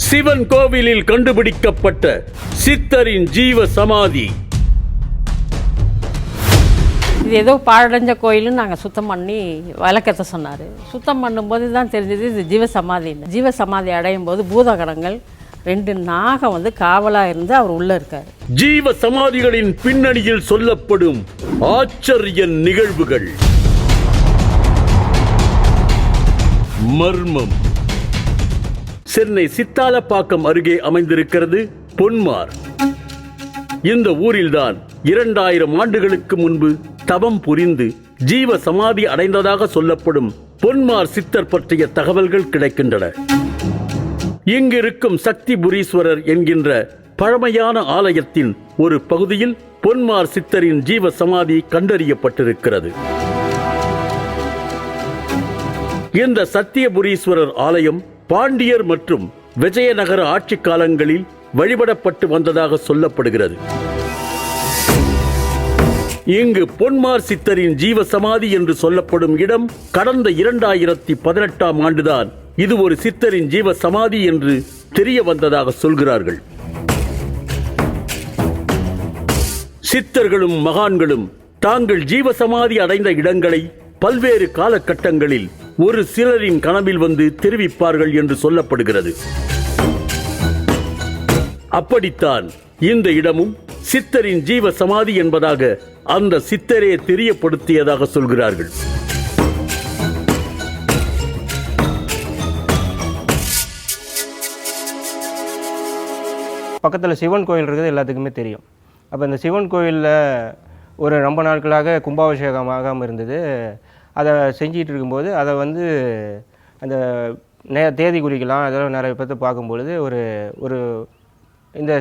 சிவன் கோவிலில் கண்டுபிடிக்கப்பட்ட சித்தரின் ஜீவ சமாதி. இது ஏதோ பாழடைஞ்ச கோயிலுன்னு நாங்கள் சுத்தம் பண்ணி விளக்கத்தை சொன்னார். சுத்தம் பண்ணும்போது தான் தெரிஞ்சது இது ஜீவ சமாதின்னு. ஜீவ சமாதி அடையும் போது பூதகணங்கள் 2 நாகம் காவலாக இருந்து அவர் உள்ளே இருக்கார். ஜீவ சமாதிகளின் பின்னணியில் சொல்லப்படும் ஆச்சரிய நிகழ்வுகள். மர்மம். சென்னை சித்தாலப்பாக்கம் அருகே அமைந்திருக்கிறது பொன்மார். இந்த ஊரில்தான் 2000 ஆண்டுகளுக்கு முன்பு தவம் புரிந்து ஜீவ சமாதி அடைந்ததாக சொல்லப்படும் பொன்மார் சித்தர் பற்றிய தகவல்கள் கிடைக்கின்றன. இங்கிருக்கும் சக்திபுரீஸ்வரர் என்கின்ற பழமையான ஆலயத்தின் ஒரு பகுதியில் பொன்மார் சித்தரின் ஜீவ சமாதி கண்டறியப்பட்டிருக்கிறது. இந்த சத்தியபுரீஸ்வரர் ஆலயம் பாண்டியர் மற்றும் விஜயநகர ஆட்சி காலங்களில் வழிபடப்பட்டு வந்ததாக சொல்லப்படுகிறது. இங்கு பொன்மார் சித்தரின் ஜீவ சமாதி என்று சொல்லப்படும் இடம் கடந்த 2018ஆம் ஆண்டுதான் இது ஒரு சித்தரின் ஜீவ சமாதி என்று தெரிய வந்ததாக சொல்கிறார்கள். சித்தர்களும் மகான்களும் தாங்கள் ஜீவ சமாதி அடைந்த இடங்களை பல்வேறு காலகட்டங்களில் ஒரு சிலரின் கனவில் வந்து தெரிவிப்பார்கள் என்று சொல்லப்படுகிறது. அப்படித்தான் இந்த இடமும் சித்தரின் ஜீவ சமாதி என்பதாக அந்த சித்தரே தெரியப்படுத்தியதாக சொல்கிறார்கள். பக்கத்தில் சிவன் கோயில் இருக்குது, எல்லாத்துக்குமே தெரியும். அப்போ இந்த சிவன் கோயிலில் ஒரு ரொம்ப நாட்களாக கும்பாபிஷேகம் ஆகாமல் இருந்தது. அதை செஞ்சிகிட்டு இருக்கும்போது அதை அந்த தேதி குறிக்கலாம் அதெல்லாம் நிறைய பேர்த்து பார்க்கும்பொழுது ஒரு இந்த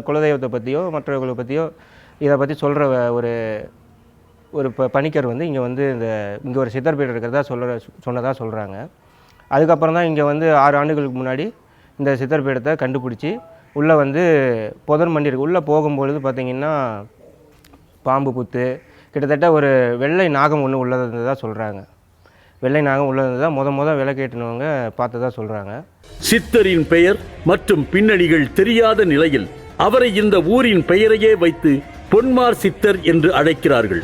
குலதெய்வத்தை பற்றியோ மற்றவர்களை பற்றியோ இதை பற்றி சொல்கிற ஒரு பணிக்கர் இங்கே இங்கே ஒரு சித்தர் பீடம் இருக்கிறதா சொன்னதாக சொல்கிறாங்க. அதுக்கப்புறம் தான் இங்கே 6 ஆண்டுகளுக்கு முன்னாடி இந்த சித்தர் பீடத்தை கண்டுபிடிச்சி உள்ளே புதர் மண்டி இருக்குது. உள்ளே போகும்பொழுது பார்த்திங்கன்னா பாம்பு புத்து கிட்டத்தட்ட ஒரு வெள்ளை நாகம் ஒன்று உள்ளது தான் சொல்கிறாங்க. வெள்ளை நாகம் உள்ளது தான் முத விளக்கேற்றினவங்க பார்த்ததா சொல்கிறாங்க. சித்தரின் பெயர் மற்றும் பின்னணிகள் தெரியாத நிலையில் அவரை இந்த ஊரின் பெயரையே வைத்து பொன்மார் சித்தர் என்று அழைக்கிறார்கள்.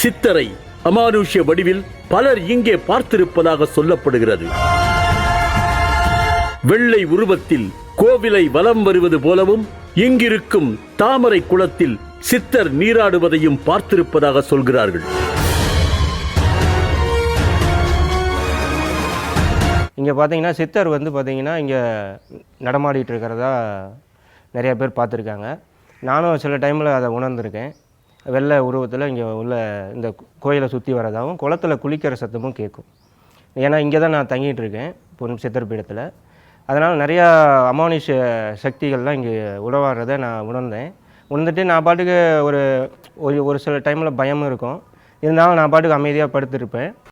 சித்தரை அமானுஷ்ய வடிவில் பலர் இங்கே பார்த்திருப்பதாக சொல்லப்படுகிறது. வெள்ளை உருவத்தில் கோவிலை வலம் வருவது போலவும் இங்கிருக்கும் தாமரை குளத்தில் சித்தர் நீராடுவதையும் பார்த்திருப்பதாக சொல்கிறார்கள். இங்கே பார்த்தீங்கன்னா சித்தர் பார்த்தீங்கன்னா இங்கே நடமாடிட்டு இருக்கிறதா நிறைய பேர் பார்த்துருக்காங்க. நானும் சில டைமில் அதை உணர்ந்திருக்கேன். வெள்ளை உருவத்தில் இங்கே உள்ள இந்த கோயிலை சுற்றி வரதாகவும் குளத்தில் குளிக்கிற சத்தமும் கேட்கும். ஏன்னா இங்கே தான் நான் தங்கிட்டு இருக்கேன் சித்தர் பீடத்தில். அதனால் நிறையா அமானுஷ சக்திகள்லாம் இங்கே உறவாடுறதை நான் உணர்ந்துட்டு நான் பாட்டுக்கு ஒரு சில டைமில் பயமும் இருக்கும். இருந்தாலும் நான் பாட்டுக்கு அமைதியாக படுத்திருப்பேன்.